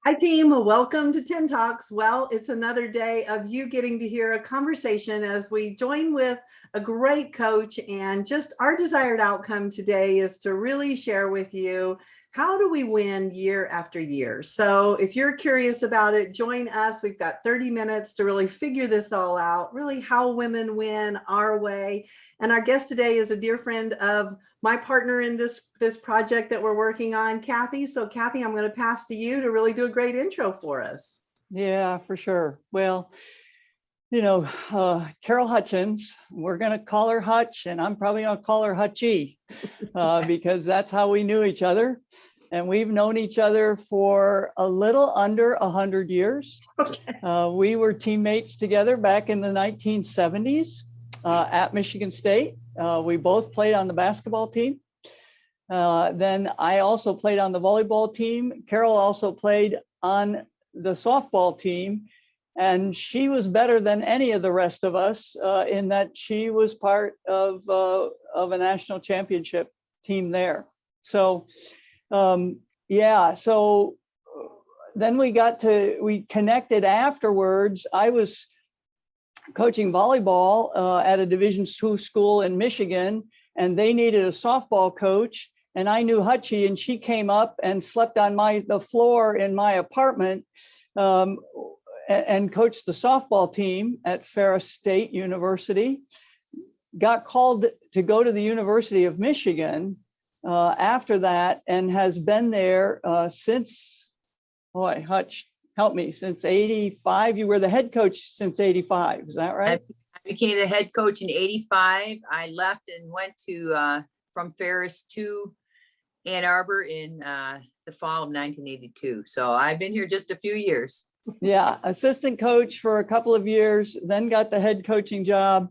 Hi, team. Welcome to Tim Talks. Well, it's another day of you getting to hear a conversation as we join with a great coach. And just our desired outcome today is to really share with you how do we win year after year. So if you're curious about it, join us. We've got 30 minutes to really figure this all out, really how women win our way. And our guest today is a dear friend of my partner in this project that we're working on, Kathy. So Kathy, I'm going to pass to you to really do a great intro for us. Yeah, for sure. Well, Carol Hutchins, we're going to call her Hutch, and I'm probably going to call her Hutchie because that's how we knew each other. And we've known each other for a little under 100 years. Okay. We were teammates together back in the 1970s at Michigan State. We both played on the basketball team. Then I also played on the volleyball team. Carol also played on the softball team. And she was better than any of the rest of us in that she was part of a national championship team there. So, so then we connected afterwards. I was coaching volleyball at a Division II school in Michigan, and they needed a softball coach. And I knew Hutchie, and she came up and slept on the floor in my apartment. And coached the softball team at Ferris State University, got called to go to the University of Michigan after that, and has been there since, Hutch, help me, since 85. You were the head coach since 85, is that right? I became the head coach in 85. I left and went to from Ferris to Ann Arbor in the fall of 1982. So I've been here just a few years. Yeah, assistant coach for a couple of years, then got the head coaching job.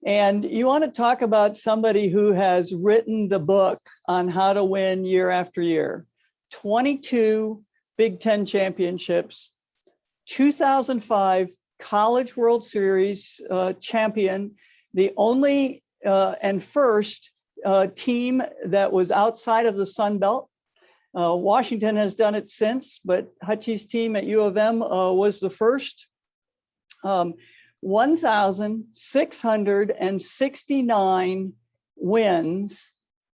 And you want to talk about somebody who has written the book on how to win year after year. 22 Big Ten championships, 2005 College World Series champion, the only and first team that was outside of the Sun Belt. Washington has done it since, but Hutchie's team at U of M was the first. 1,669 wins.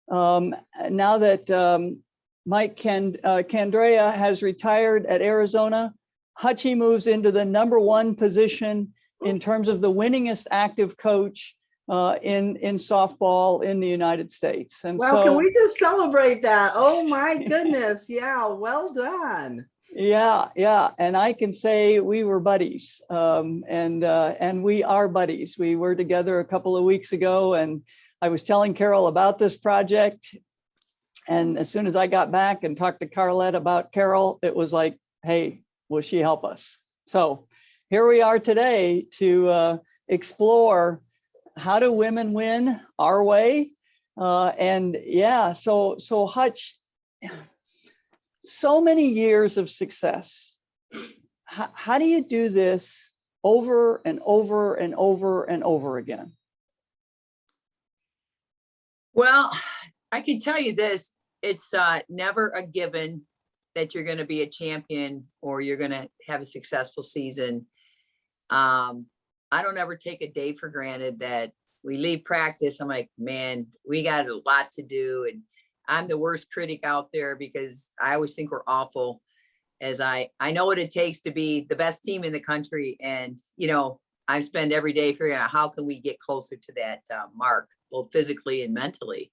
Now that Mike Candrea has retired at Arizona, Hutchie moves into the #1 position in terms of the winningest active coach in softball in the United States. And well, so can we just celebrate that? Oh my goodness. Yeah, well done. Yeah. And I can say we were buddies, and we are buddies. We were together a couple of weeks ago, and I was telling Carol about this project. And as soon as I got back and talked to Carlette about Carol, it was like, hey, will she help us? So here we are today to explore how do women win our way? So Hutch, so many years of success. How do you do this over and over and over and over again? Well, I can tell you this, it's never a given that you're going to be a champion or you're going to have a successful season. I don't ever take a day for granted that we leave practice. I'm like, man, we got a lot to do. And I'm the worst critic out there because I always think we're awful, as I know what it takes to be the best team in the country. And, I spend every day figuring out how can we get closer to that mark, both physically and mentally.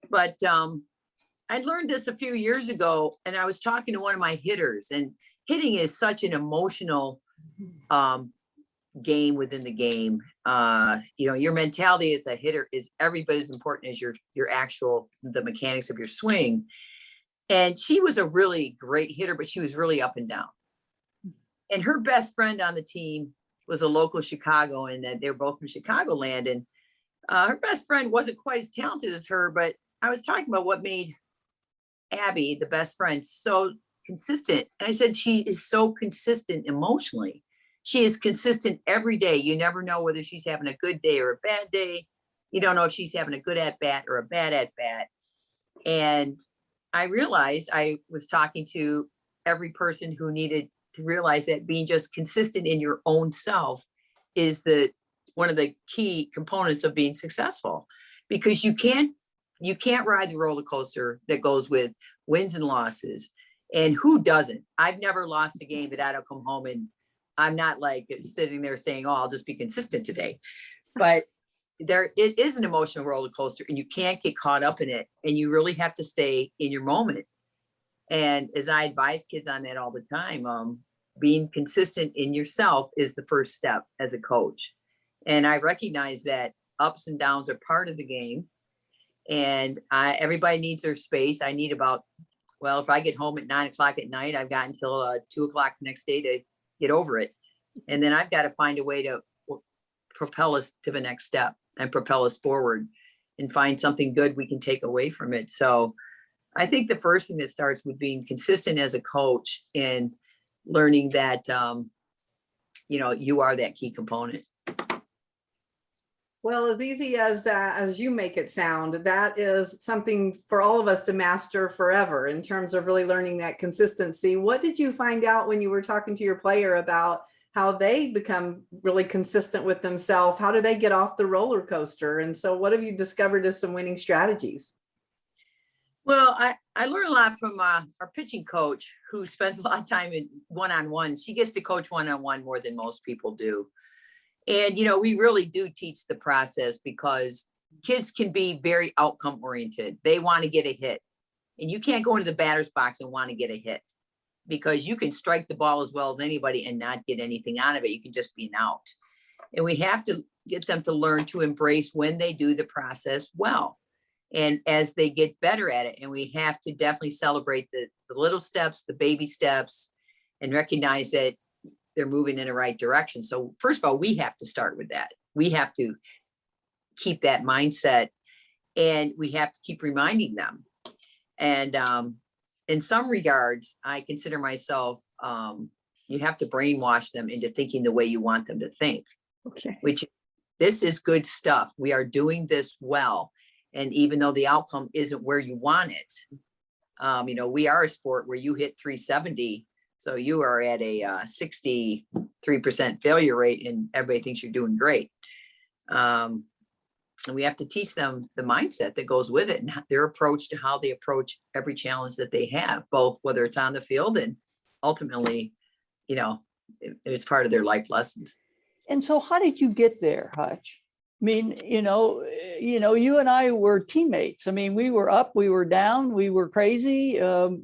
But I learned this a few years ago, and I was talking to one of my hitters, and hitting is such an emotional game within the game. Your mentality as a hitter is every bit as important as the mechanics of your swing. And she was a really great hitter, but she was really up and down. And her best friend on the team was a local Chicago, and that they were both from Chicagoland. And her best friend wasn't quite as talented as her, but I was talking about what made Abby, the best friend, so consistent. And I said, she is so consistent emotionally. She is consistent every day. You never know whether she's having a good day or a bad day. You don't know if she's having a good at bat or a bad at bat. And I realized I was talking to every person who needed to realize that being just consistent in your own self is one of the key components of being successful, because you can't ride the roller coaster that goes with wins and losses. And who doesn't? I've never lost a game that I don't come home and I'm not like sitting there saying, oh, I'll just be consistent today. But it is an emotional roller coaster, and you can't get caught up in it. And you really have to stay in your moment. And as I advise kids on that all the time, being consistent in yourself is the first step as a coach. And I recognize that ups and downs are part of the game. And everybody needs their space. I need if I get home at 9 o'clock at night, I've got until 2 o'clock the next day to get over it. And then I've got to find a way to propel us to the next step and propel us forward and find something good we can take away from it. So I think the first thing that starts with being consistent as a coach and learning that, you are that key component. Well, as easy as that, as you make it sound, that is something for all of us to master forever in terms of really learning that consistency. What did you find out when you were talking to your player about how they become really consistent with themselves? How do they get off the roller coaster? And so what have you discovered as some winning strategies? Well, I learned a lot from our pitching coach, who spends a lot of time in one-on-one. She gets to coach one-on-one more than most people do. And, we really do teach the process, because kids can be very outcome oriented. They want to get a hit, and you can't go into the batter's box and want to get a hit, because you can strike the ball as well as anybody and not get anything out of it. You can just be an out. And we have to get them to learn to embrace when they do the process well, and as they get better at it. And we have to definitely celebrate the little steps, the baby steps, and recognize that they're moving in the right direction. So first of all, we have to start with that. We have to keep that mindset, and we have to keep reminding them. And in some regards, I consider myself, you have to brainwash them into thinking the way you want them to think. Okay. Which, this is good stuff. We are doing this well. And even though the outcome isn't where you want it, we are a sport where you hit 370. So you are at a 63% failure rate, and everybody thinks you're doing great. And we have to teach them the mindset that goes with it, and their approach to how they approach every challenge that they have, both whether it's on the field and ultimately, it's part of their life lessons. And so how did you get there, Hutch? I mean, you and I were teammates. I mean, we were up, we were down, we were crazy,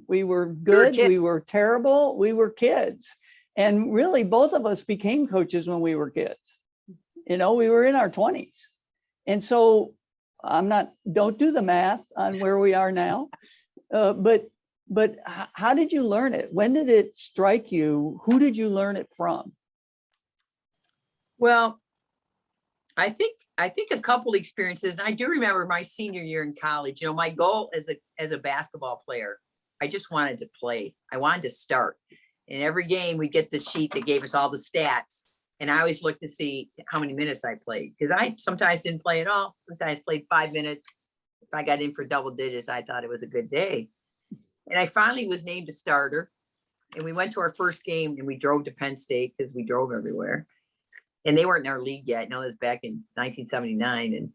we were good, we were terrible, we were kids. And really, both of us became coaches when we were kids. We were in our 20s. And so don't do the math on where we are now. But how did you learn it? When did it strike you? Who did you learn it from? Well, I think a couple experiences, and I do remember my senior year in college. My goal as a basketball player, I just wanted to play. I wanted to start. And every game we get this sheet that gave us all the stats, and I always looked to see how many minutes I played, because I sometimes didn't play at all. Sometimes played 5 minutes. If I got in for double digits, I thought it was a good day. And I finally was named a starter, and we went to our first game, and we drove to Penn State, because we drove everywhere. And they weren't in our league yet. No, it was back in 1979. And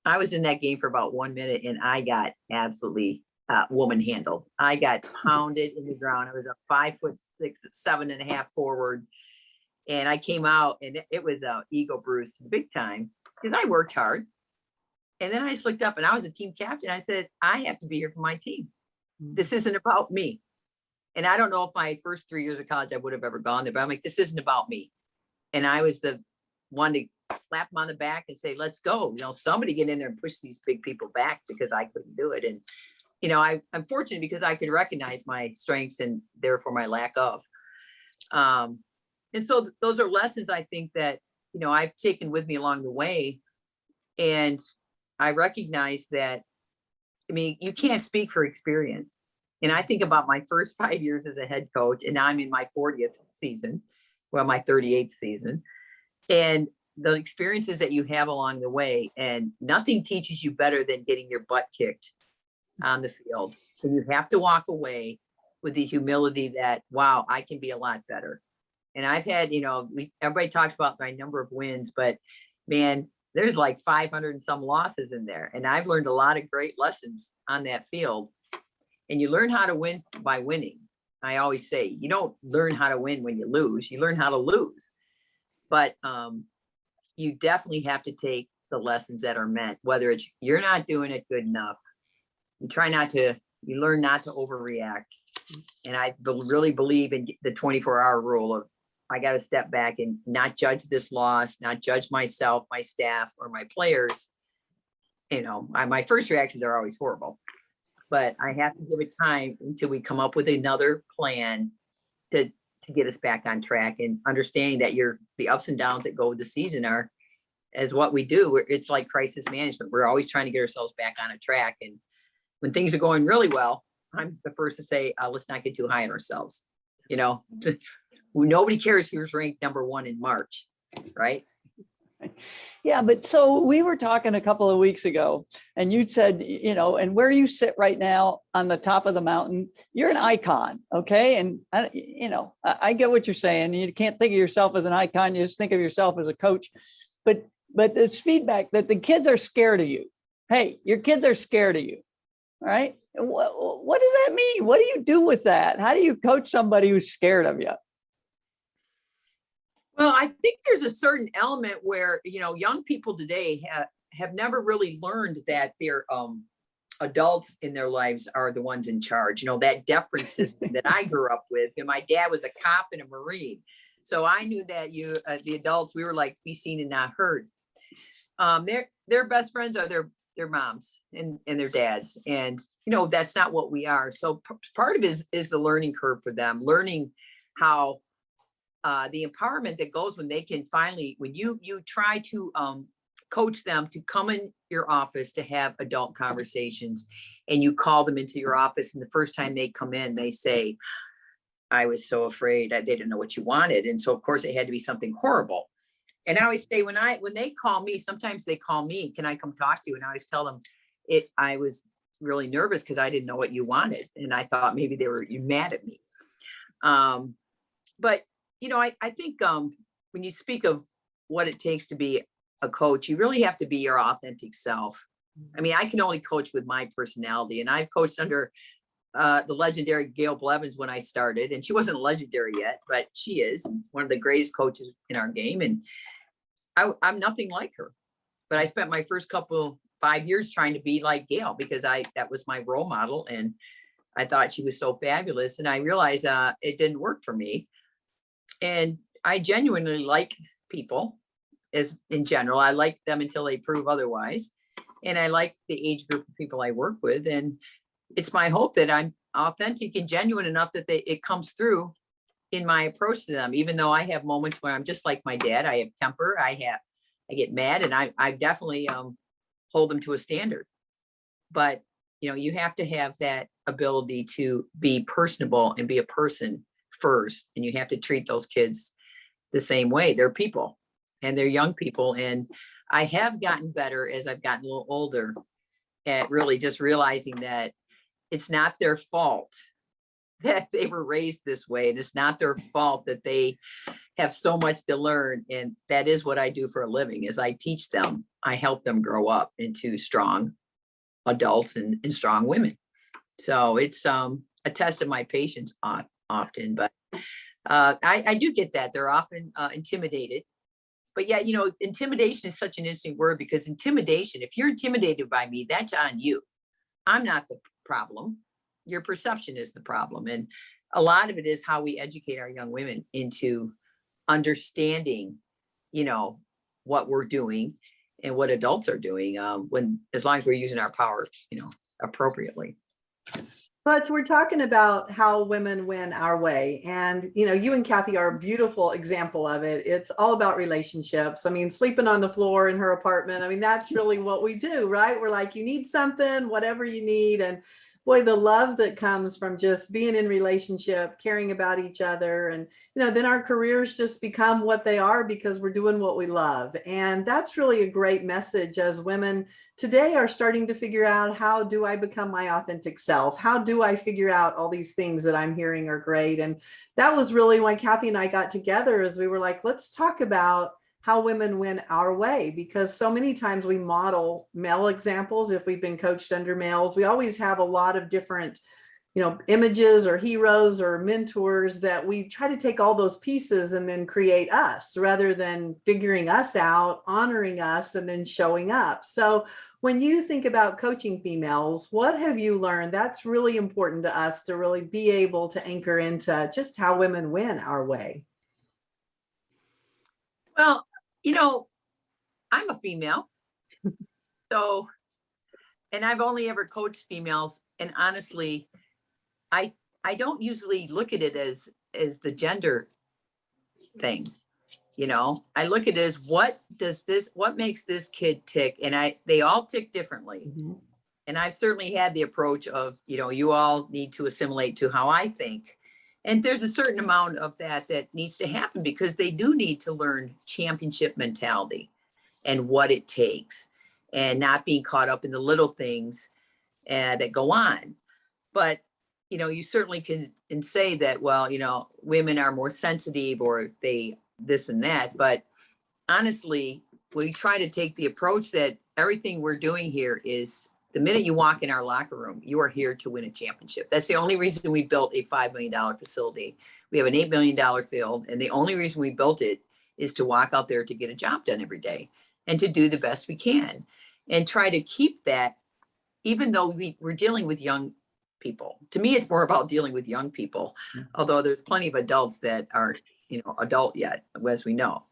I was in that game for about 1 minute, and I got absolutely woman handled. I got pounded in the ground. I was a 5'6", 7.5 forward. And I came out, and it was an ego bruise big time, because I worked hard. And then I just looked up, and I was a team captain. I said, I have to be here for my team. This isn't about me. And I don't know if my first 3 years of college I would have ever gone there, but I'm like, this isn't about me. And I was the one to slap them on the back and say, let's go. Somebody get in there and push these big people back, because I couldn't do it. And, I'm fortunate because I could recognize my strengths and therefore my lack of. And so those are lessons I think that, I've taken with me along the way. And I recognize that, you can't speak for experience. And I think about my first 5 years as a head coach, and now I'm in my 40th season. My 38th season, and the experiences that you have along the way, and nothing teaches you better than getting your butt kicked on the field. And you have to walk away with the humility that, wow, I can be a lot better. And I've had, everybody talks about my number of wins, but man, there's like 500 and some losses in there. And I've learned a lot of great lessons on that field. And you learn how to win by winning. I always say, you don't learn how to win when you lose, you learn how to lose. But you definitely have to take the lessons that are meant, whether it's you're not doing it good enough. You learn not to overreact. And I really believe in the 24-hour rule of I got to step back and not judge this loss, not judge myself, my staff, or my players. My first reactions are always horrible, but I have to give it time until we come up with another plan to get us back on track, and understanding that the ups and downs that go with the season are as what we do. It's like crisis management. We're always trying to get ourselves back on a track. And when things are going really well, I'm the first to say, let's not get too high on ourselves. Nobody cares who's ranked number 1 in March, right? Yeah, but so we were talking a couple of weeks ago, and you said, and where you sit right now on the top of the mountain, you're an icon, okay? And I get what you're saying. You can't think of yourself as an icon; you just think of yourself as a coach. But it's feedback that the kids are scared of you. Hey, your kids are scared of you, all right? What does that mean? What do you do with that? How do you coach somebody who's scared of you? Well, I think there's a certain element where, young people today have never really learned that their adults in their lives are the ones in charge. That deference system that I grew up with. And my dad was a cop and a Marine. So I knew that the adults, we were like, be seen and not heard. Their best friends are their moms and their dads. And, that's not what we are. So part of it is the learning curve for them, learning how the empowerment that goes when they can finally, when you try to coach them to come in your office to have adult conversations, and you call them into your office, and the first time they come in, they say, I was so afraid, they didn't know what you wanted. And so of course it had to be something horrible. And I always say, when they call me, sometimes they call me, can I come talk to you? And I always tell them I was really nervous because I didn't know what you wanted. And I thought maybe you mad at me. But I think when you speak of what it takes to be a coach, you really have to be your authentic self. I mean, I can only coach with my personality, and I've coached under the legendary Gail Blevins when I started, and she wasn't legendary yet, but she is one of the greatest coaches in our game. And I'm nothing like her, but I spent my first 5 years trying to be like Gail because that was my role model, and I thought she was so fabulous. And I realized it didn't work for me. And I genuinely like people in general. I like them until they prove otherwise. And I like the age group of people I work with. And it's my hope that I'm authentic and genuine enough that it comes through in my approach to them, even though I have moments where I'm just like my dad. I have temper. I get mad, and I definitely hold them to a standard. But, you have to have that ability to be personable and be a person first. And you have to treat those kids the same way. They're people, and they're young people. And I have gotten better as I've gotten a little older at really just realizing that it's not their fault that they were raised this way. And it's not their fault that they have so much to learn. And that is what I do for a living, is I teach them. I help them grow up into strong adults and strong women. So it's a test of my patience often, but I do get that. They're often intimidated. But yeah, intimidation is such an interesting word, because intimidation, if you're intimidated by me, that's on you. I'm not the problem. Your perception is the problem. And a lot of it is how we educate our young women into understanding, what we're doing and what adults are doing, as long as we're using our power, appropriately. But we're talking about how women win our way. And, you and Kathy are a beautiful example of it. It's all about relationships. I mean, sleeping on the floor in her apartment. I mean, that's really what we do, right? We're like, you need something, whatever you need. And boy, the love that comes from just being in relationship, caring about each other. And, then our careers just become what they are because we're doing what we love. And that's really a great message as women today are starting to figure out, how do I become my authentic self? How do I figure out all these things that I'm hearing are great? And that was really why Kathy and I got together, as we were like, let's talk about how women win our way, because so many times we model male examples. If we've been coached under males, we always have a lot of different, images or heroes or mentors that we try to take all those pieces and then create us, rather than figuring us out, honoring us, and then showing up. So when you think about coaching females, what have you learned that's really important to us to really be able to anchor into just how women win our way? Well, I'm a female. So, and I've only ever coached females. And honestly, I don't usually look at it as the gender thing. I look at it as what makes this kid tick? And they all tick differently. Mm-hmm. And I've certainly had the approach of, you all need to assimilate to how I think. And there's a certain amount of that needs to happen, because they do need to learn championship mentality and what it takes, and not being caught up in the little things that go on. But, you certainly can say that, well, women are more sensitive, or they this and that. But honestly, we try to take the approach that everything we're doing here is, the minute you walk in our locker room, you are here to win a championship. That's the only reason we built a $5 million facility. We have an $8 million field. And the only reason we built it is to walk out there to get a job done every day and to do the best we can, and try to keep that, even though we're dealing with young people. To me, it's more about dealing with young people, although there's plenty of adults that aren't, adult yet, as we know.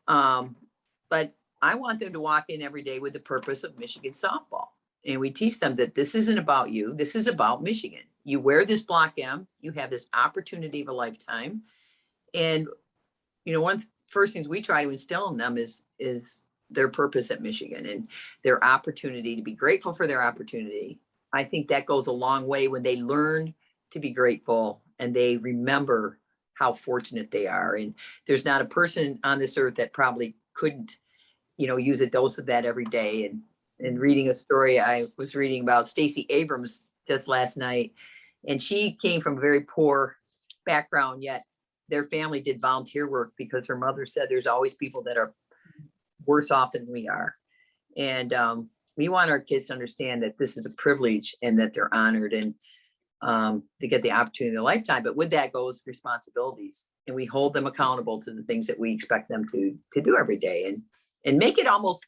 But I want them to walk in every day with the purpose of Michigan softball. And we teach them that this isn't about you. This is about Michigan. You wear this block M, you have this opportunity of a lifetime. And, one of the first things we try to instill in them is their purpose at Michigan, and their opportunity to be grateful for their opportunity. I think that goes a long way when they learn to be grateful and they remember how fortunate they are. And there's not a person on this earth that probably couldn't, use a dose of that every day. And reading a story, I was reading about Stacey Abrams just last night, and she came from a very poor background, yet their family did volunteer work because her mother said there's always people that are worse off than we are. And we want our kids to understand that this is a privilege and that they're honored, and to get the opportunity of a lifetime. But with that goes responsibilities, and we hold them accountable to the things that we expect them to do every day, and make it almost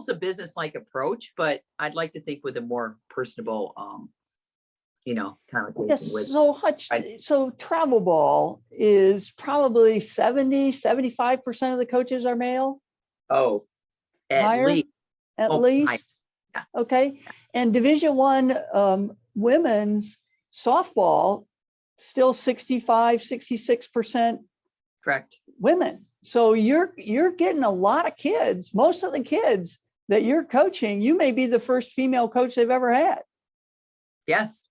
a business-like approach. But I'd like to think with a more personable, connotation. Yes, with. so Hutch, so travel ball is probably 75% of the coaches are male. Oh, Higher? least. At Oh, least. yeah. Okay. And Division I women's softball, still 66% Correct. women. So you're getting a lot of kids. Most of the kids that you're coaching, you may be the first female coach they've ever had. Yes.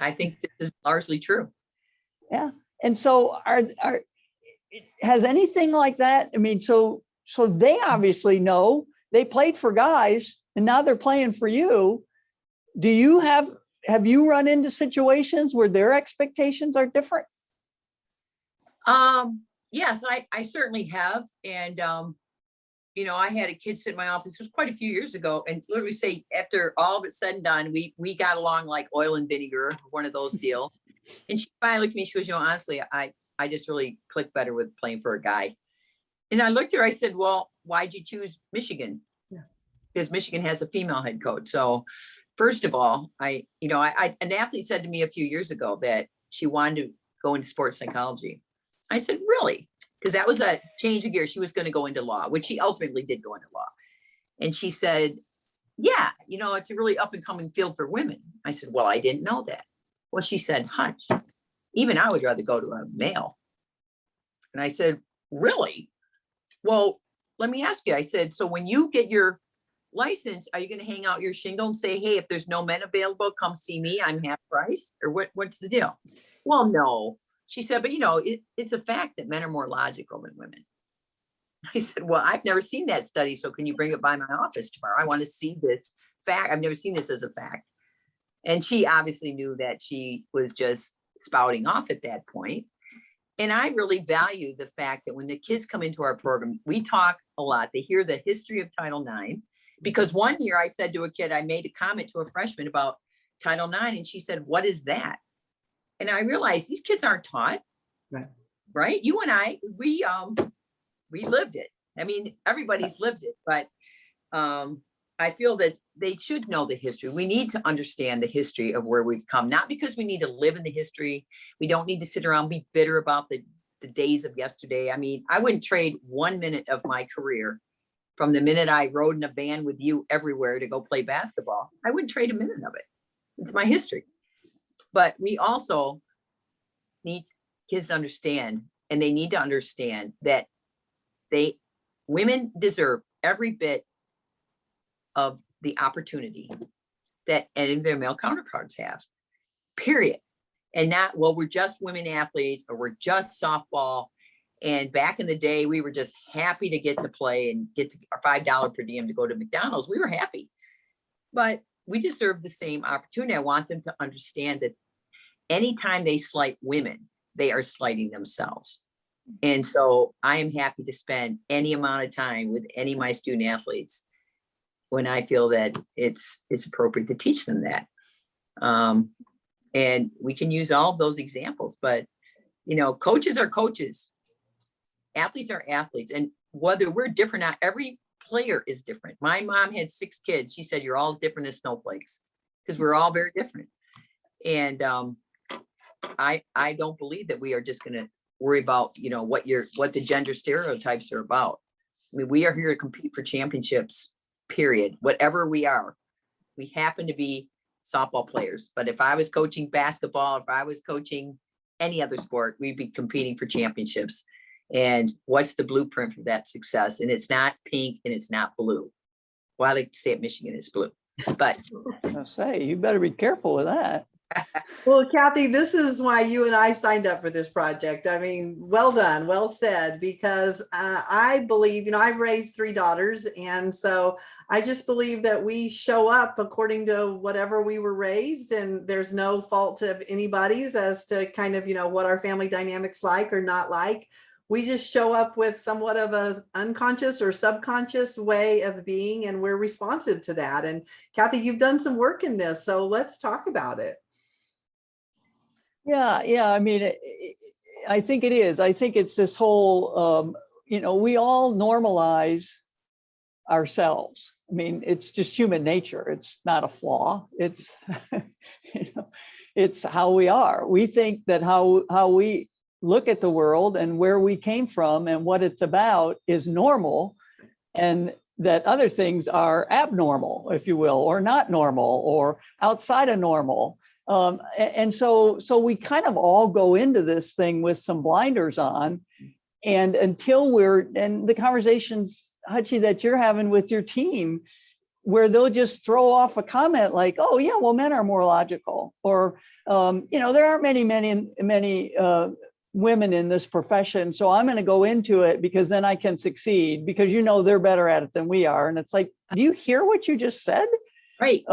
I think this is largely true. Yeah. And so has anything like that? I mean, so they obviously know they played for guys and now they're playing for you. Have you run into situations where their expectations are different? Yes, I certainly have. And, I had a kid sit in my office, it was quite a few years ago, and literally say, after all of it's said and done, we got along like oil and vinegar, one of those deals. And she finally looked at me, she goes, honestly, I just really clicked better with playing for a guy. And I looked at her, I said, well, why'd you choose Michigan? Yeah. Because Michigan has a female head coach. So first of all, an athlete said to me a few years ago that she wanted to go into sports psychology. I said, really? Because that was a change of gear. She was going to go into law, which she ultimately did go into law. And she said, yeah, it's a really up and coming field for women. I said, well, I didn't know that. Well, she said, Hutch, even I would rather go to a male. And I said, really? Well, let me ask you. I said, so when you get your license, are you going to hang out your shingle and say, hey, if there's no men available, come see me, I'm half price? Or what's the deal? Well, no. She said, but it's a fact that men are more logical than women. I said, well, I've never seen that study. So can you bring it by my office tomorrow? I want to see this fact. I've never seen this as a fact. And she obviously knew that she was just spouting off at that point. And I really value the fact that when the kids come into our program, we talk a lot. They hear the history of Title IX. Because one year I said to a kid, I made a comment to a freshman about Title IX, and she said, what is that? And I realized these kids aren't taught, right? You and I, we lived it. I mean, everybody's lived it, but I feel that they should know the history. We need to understand the history of where we've come, not because we need to live in the history. We don't need to sit around and be bitter about the days of yesterday. I mean, I wouldn't trade 1 minute of my career from the minute I rode in a van with you everywhere to go play basketball. I wouldn't trade a minute of it. It's my history. But we also need kids to understand, and they need to understand that women deserve every bit of the opportunity that any of their male counterparts have, period. And not, well, we're just women athletes, or we're just softball. And back in the day, we were just happy to get to play and get to our $5 per diem to go to McDonald's. We were happy, but we deserve the same opportunity. I want them to understand that anytime they slight women, they are slighting themselves. And so I am happy to spend any amount of time with any of my student athletes when I feel that it's appropriate to teach them that. And we can use all of those examples, but coaches are coaches. Athletes are athletes. And whether we're different or not, every player is different. My mom had 6 kids. She said, you're all as different as snowflakes, because we're all very different. And I don't believe that we are just going to worry about, what the gender stereotypes are about. I mean, we are here to compete for championships, period. Whatever we are, we happen to be softball players. But if I was coaching basketball, if I was coaching any other sport, we'd be competing for championships. And what's the blueprint for that success? And it's not pink and it's not blue. Well, I like to say at Michigan it's blue, but I say, you better be careful with that. Well, Kathy, this is why you and I signed up for this project. I mean, well done, well said, because I believe, I've raised 3 daughters. And so I just believe that we show up according to whatever we were raised, and there's no fault of anybody's as to kind of, what our family dynamics like or not like. We just show up with somewhat of a unconscious or subconscious way of being, and we're responsive to that. And Kathy, you've done some work in this, so let's talk about it. Yeah. I mean, I think it is. I think it's this whole, we all normalize ourselves. I mean, it's just human nature. It's not a flaw. It's, it's how we are. We think that how we look at the world and where we came from and what it's about is normal, and that other things are abnormal, if you will, or not normal, or outside of normal. And so we kind of all go into this thing with some blinders on, and until and the conversations, Hutchie, that you're having with your team, where they'll just throw off a comment like, oh yeah, well, men are more logical, or, there aren't many women in this profession, so I'm going to go into it because then I can succeed, because they're better at it than we are. And it's like, do you hear what you just said? right.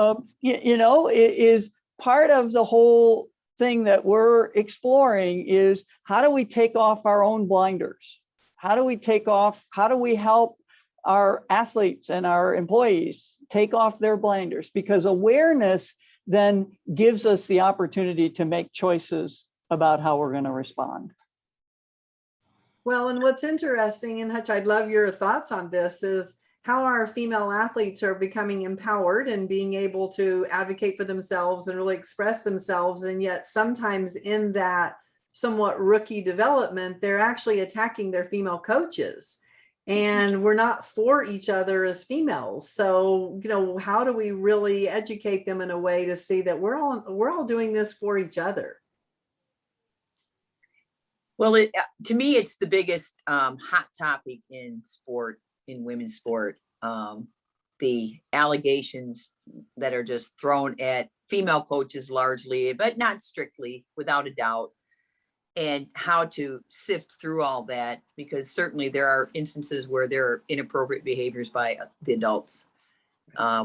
It is part of the whole thing that we're exploring is, how do we take off our own blinders? How do we help our athletes and our employees take off their blinders? Because awareness then gives us the opportunity to make choices about how we're going to respond. Well, and what's interesting, and Hutch, I'd love your thoughts on this, is how our female athletes are becoming empowered and being able to advocate for themselves and really express themselves. And yet sometimes in that somewhat rookie development, they're actually attacking their female coaches. And we're not for each other as females. So, how do we really educate them in a way to see that we're all doing this for each other? Well, to me, it's the biggest hot topic in sport, in women's sport. the allegations that are just thrown at female coaches largely, but not strictly, without a doubt, and how to sift through all that, because certainly there are instances where there are inappropriate behaviors by the adults.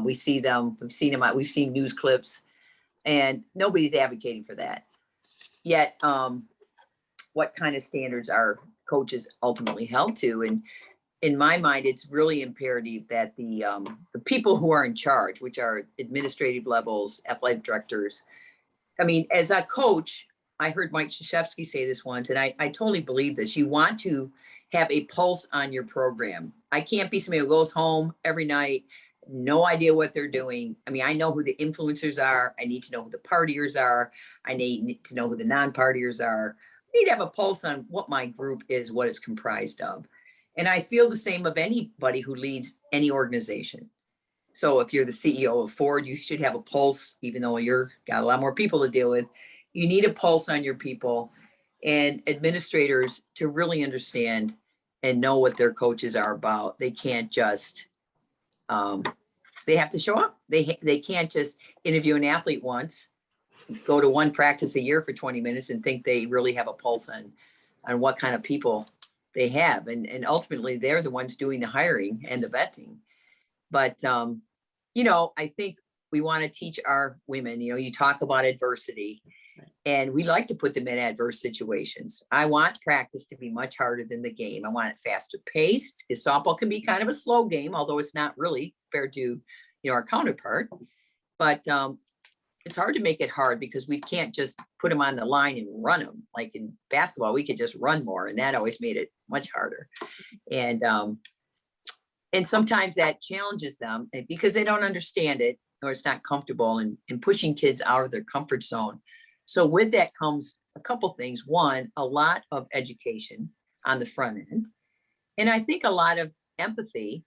We see them, we've seen news clips, and nobody's advocating for that. Yet, what kind of standards are coaches ultimately held to? And in my mind, it's really imperative that the people who are in charge, which are administrative levels, athletic directors. I mean, as a coach, I heard Mike Krzyzewski say this once, and I totally believe this. You want to have a pulse on your program. I can't be somebody who goes home every night, no idea what they're doing. I mean, I know who the influencers are. I need to know who the partiers are. I need to know who the non-partiers are. I need to have a pulse on what my group is, what it's comprised of. And I feel the same of anybody who leads any organization. So if you're the CEO of Ford, you should have a pulse, even though you're got a lot more people to deal with. You need a pulse on your people and administrators to really understand and know what their coaches are about. They can't just, they have to show up. They can't just interview an athlete once, go to one practice a year for 20 minutes and think they really have a pulse on what kind of people they have. And ultimately they're the ones doing the hiring and the vetting. But, I think we want to teach our women, you talk about adversity, and we like to put them in adverse situations. I want practice to be much harder than the game. I want it faster paced, because softball can be kind of a slow game, although it's not really compared to, our counterpart. But it's hard to make it hard because we can't just put them on the line and run them. Like in basketball, we could just run more, and that always made it much harder. And sometimes that challenges them because they don't understand it, or it's not comfortable, and pushing kids out of their comfort zone. So with that comes a couple things. One, a lot of education on the front end. And I think a lot of empathy,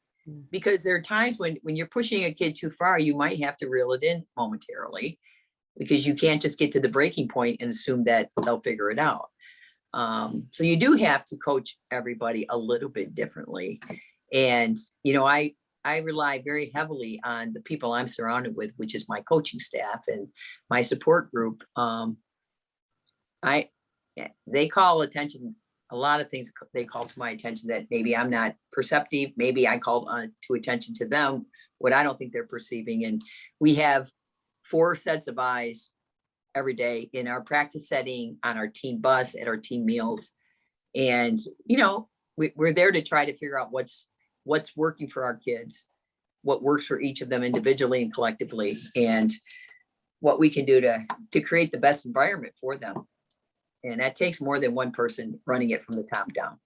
because there are times when you're pushing a kid too far, you might have to reel it in momentarily, because you can't just get to the breaking point and assume that they'll figure it out. So you do have to coach everybody a little bit differently. And, I rely very heavily on the people I'm surrounded with, which is my coaching staff and my support group. They call attention, a lot of things they call to my attention that maybe I'm not perceptive. Maybe I called on to attention to them, what I don't think they're perceiving. And we have 4 sets of eyes every day in our practice setting, on our team bus, at our team meals. And, we're there to try to figure out what's working for our kids, what works for each of them individually and collectively, and what we can do to create the best environment for them. And that takes more than one person running it from the top down.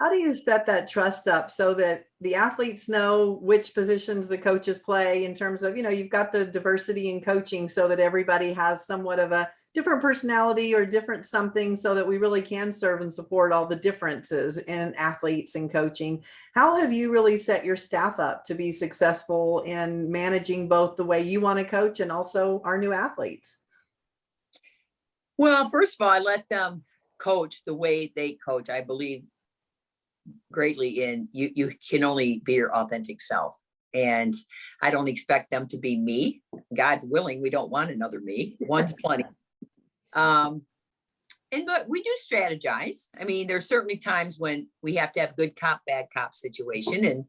How do you set that trust up so that the athletes know which positions the coaches play, in terms of, you've got the diversity in coaching so that everybody has somewhat of a different personality or different something, so that we really can serve and support all the differences in athletes and coaching? How have you really set your staff up to be successful in managing both the way you want to coach and also our new athletes? Well, first of all, I let them coach the way they coach. I believe greatly in you can only be your authentic self. And I don't expect them to be me. God willing, we don't want another me. One's plenty. But we do strategize. I mean, there's certainly times when we have to have good cop, bad cop situation. And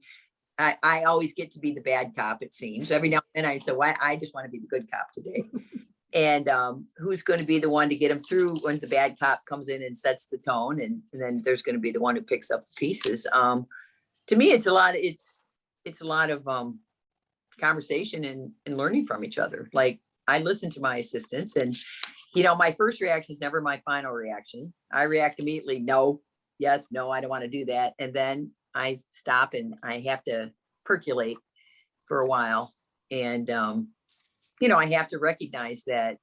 I always get to be the bad cop, it seems. Every now and then I say, why I just want to be the good cop today. And who's going to be the one to get them through when the bad cop comes in and sets the tone, and then there's going to be the one who picks up the pieces. To me, it's a lot of conversation and learning from each other. Like, I listen to my assistants, and my first reaction is never my final reaction. I react immediately, no, yes, no, I don't want to do that, and then I stop and I have to percolate for a while. And I have to recognize that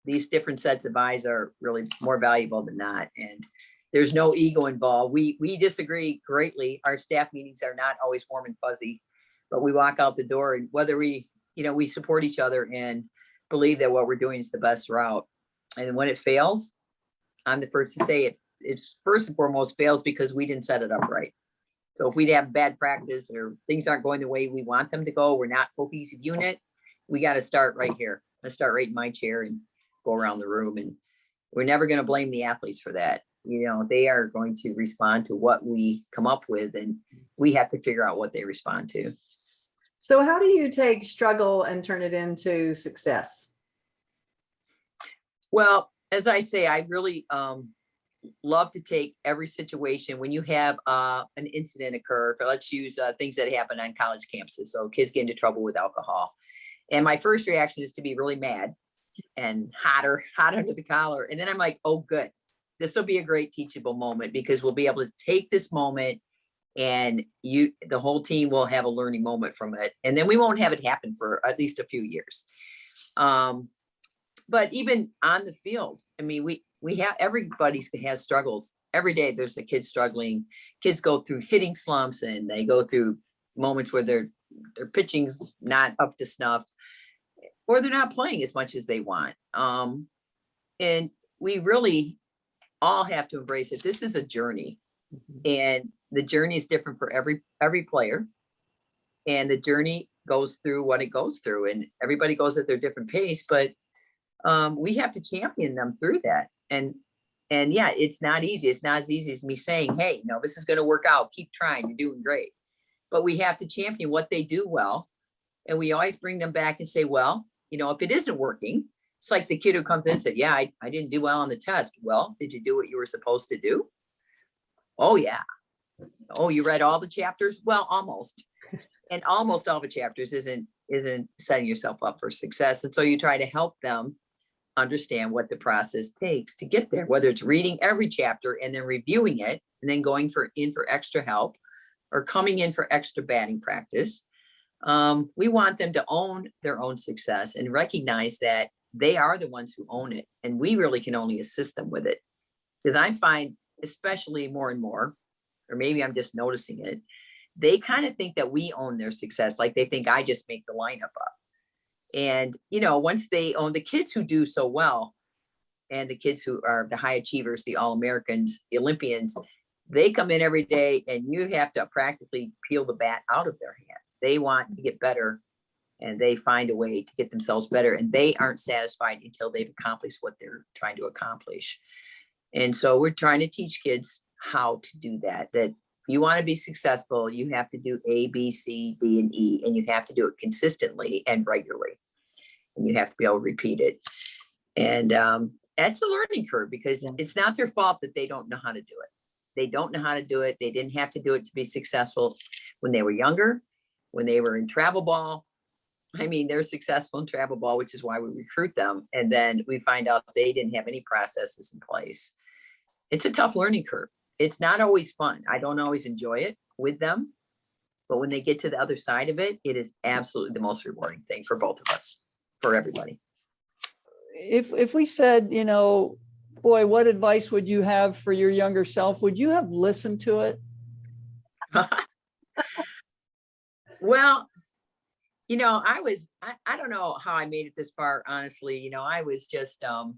these different sets of eyes are really more valuable than not. And there's no ego involved. We disagree greatly. Our staff meetings are not always warm and fuzzy, but we walk out the door, and whether we support each other and believe that what we're doing is the best route. And when it fails, I'm the first to say it. It's first and foremost fails because we didn't set it up right. So if we have bad practice or things aren't going the way we want them to go, we're not a cohesive unit, we got to start right here. Let's start right in my chair and go around the room. And we're never going to blame the athletes for that. You know, they are going to respond to what we come up with, and we have to figure out what they respond to. So how do you take struggle and turn it into success? Well, as I say, I really love to take every situation when you have an incident occur. Let's use things that happen on college campuses. So kids get into trouble with alcohol. And my first reaction is to be really mad and hot under the collar. And then I'm like, oh, good. This will be a great teachable moment, because we'll be able to take this moment and the whole team will have a learning moment from it. And then we won't have it happen for at least a few years. But even on the field, I mean, we have, everybody has struggles every day. There's a kid struggling. Kids go through hitting slumps, and they go through moments where their pitching's not up to snuff, or they're not playing as much as they want. And we really all have to embrace it. This is a journey, and the journey is different for every player. And the journey goes through what it goes through, and everybody goes at their different pace, but we have to champion them through that. And yeah, it's not easy. It's not as easy as me saying, hey, no, this is going to work out. Keep trying. You're doing great. But we have to champion what they do well. And we always bring them back and say, well, you know, if it isn't working, it's like the kid who comes in and said, yeah, I didn't do well on the test. Well, did you do what you were supposed to do? Oh, yeah. Oh, you read all the chapters? Well, almost. And almost all the chapters isn't setting yourself up for success. And so you try to help them understand what the process takes to get there, whether it's reading every chapter and then reviewing it and then going in for extra help, or coming in for extra batting practice. We want them to own their own success and recognize that they are the ones who own it. And we really can only assist them with it. Because I find, especially more and more, or maybe I'm just noticing it, they kind of think that we own their success. Like they think I just make the lineup up. And, you know, once they own, the kids who do so well, and the kids who are the high achievers, the All-Americans, the Olympians, they come in every day and you have to practically peel the bat out of their hands. They want to get better, and they find a way to get themselves better, and they aren't satisfied until they've accomplished what they're trying to accomplish. And so we're trying to teach kids how to do that, that if you want to be successful, you have to do A, B, C, D, and E, and you have to do it consistently and regularly. And you have to be able to repeat it. And that's a learning curve, because it's not their fault that they don't know how to do it. They don't know how to do it. They didn't have to do it to be successful when they were younger, when they were in travel ball. I mean, they're successful in travel ball, which is why we recruit them. And then we find out they didn't have any processes in place. It's a tough learning curve. It's not always fun. I don't always enjoy it with them. But when they get to the other side of it, it is absolutely the most rewarding thing for both of us, for everybody. If we said, you know, boy, what advice would you have for your younger self? Would you have listened to it? Well, you know, I don't know how I made it this far, honestly. You know, I was just a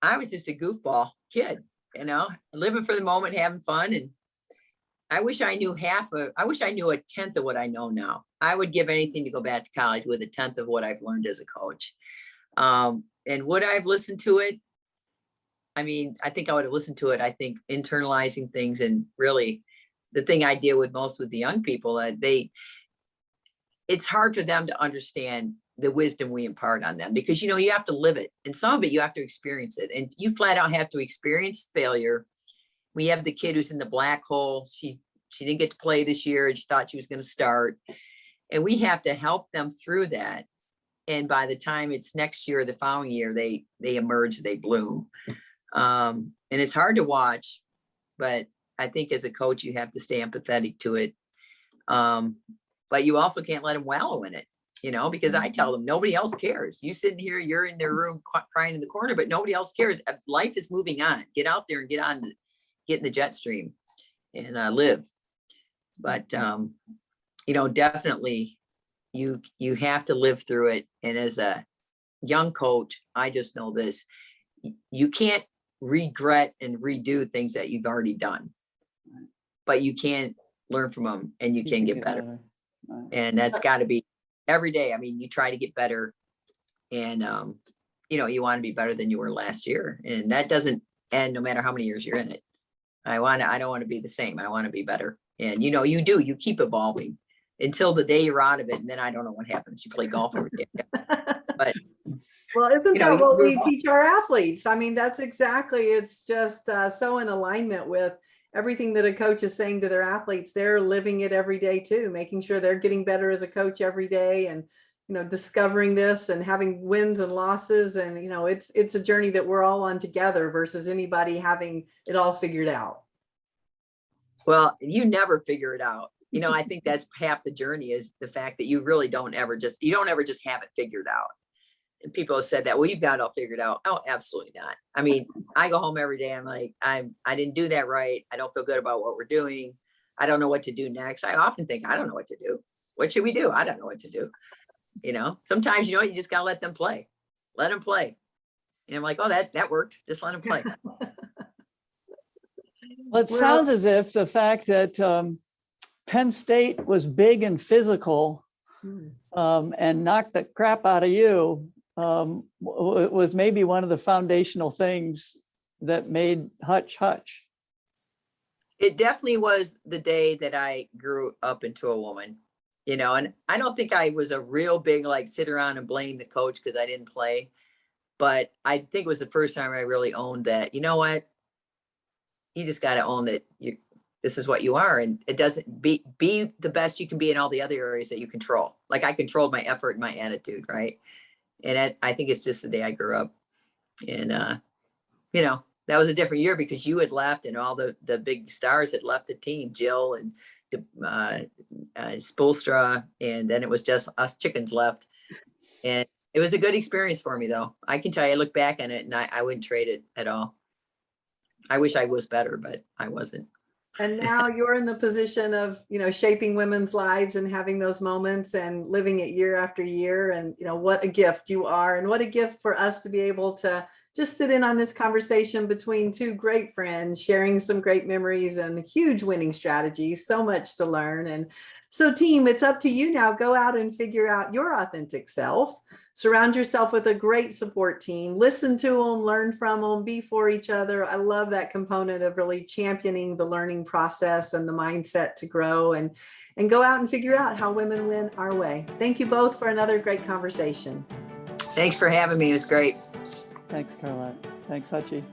goofball kid, you know, living for the moment, having fun. And I wish I knew a tenth of what I know now. I would give anything to go back to college with a tenth of what I've learned as a coach. And would I have listened to it? I mean, I think I would have listened to it. I think internalizing things, and really the thing I deal with most with the young people, it's hard for them to understand the wisdom we impart on them, because, you know, you have to live it, and some of it you have to experience it, and you flat out have to experience failure. We have the kid who's in the black hole. She didn't get to play this year, and she thought she was going to start, and we have to help them through that. And by the time it's next year or the following year, they emerge, they bloom. And it's hard to watch, but I think as a coach, you have to stay empathetic to it. But you also can't let them wallow in it, you know, because I tell them nobody else cares. You sitting here, you're in their room crying in the corner, but nobody else cares. Life is moving on. Get out there and get in the jet stream and live. But, you know, definitely you have to live through it. And as a young coach, I just know this: you can't regret and redo things that you've already done, but you can learn from them and you can get better. Right. And that's got to be every day. I mean, you try to get better, and you want to be better than you were last year, and that doesn't end no matter how many years you're in it. I don't want to be the same. I want to be better. And you keep evolving until the day you're out of it. And then I don't know what happens. You play golf every day. But well, isn't that what we evolve. teach our athletes? I mean, that's exactly, it's just so in alignment with everything that a coach is saying to their athletes. They're living it every day too, making sure they're getting better as a coach every day, and discovering this and having wins and losses. And it's a journey that we're all on together versus anybody having it all figured out. Well, you never figure it out. I think that's half the journey, is the fact that you really don't ever just have it figured out. And people have said that, well, you've got it all figured out. Oh, absolutely not. I mean, I go home every day. I'm like, I didn't do that right. I don't feel good about what we're doing. I don't know what to do next. I often think, I don't know what to do. What should we do? I don't know what to do. Sometimes, you just got to let them play. Let them play. And I'm like, oh, that worked. Just let them play. Well, it sounds as if the fact that Penn State was big and physical and knocked the crap out of you was maybe one of the foundational things that made Hutch Hutch. It definitely was the day that I grew up into a woman, and I don't think I was a real big, sit around and blame the coach because I didn't play. But I think it was the first time I really owned that, what? You just got to own that this is what you are. And it doesn't be the best you can be in all the other areas that you control. Like I controlled my effort and my attitude. Right. And I think it's just the day I grew up. And, that was a different year because you had left and all the big stars had left the team, Jill and Spoelstra. And then it was just us chickens left. And it was a good experience for me, though. I can tell you, I look back on it and I wouldn't trade it at all. I wish I was better, but I wasn't. And now you're in the position of, shaping women's lives and having those moments and living it year after year. And, what a gift you are, and what a gift for us to be able to just sit in on this conversation between two great friends, sharing some great memories and huge winning strategies, so much to learn. And so team, it's up to you now. Go out and figure out your authentic self. Surround yourself with a great support team. Listen to them, learn from them, be for each other. I love that component of really championing the learning process and the mindset to grow, and go out and figure out how women win our way. Thank you both for another great conversation. Thanks for having me. It was great. Thanks, Caroline. Thanks, Hutchie.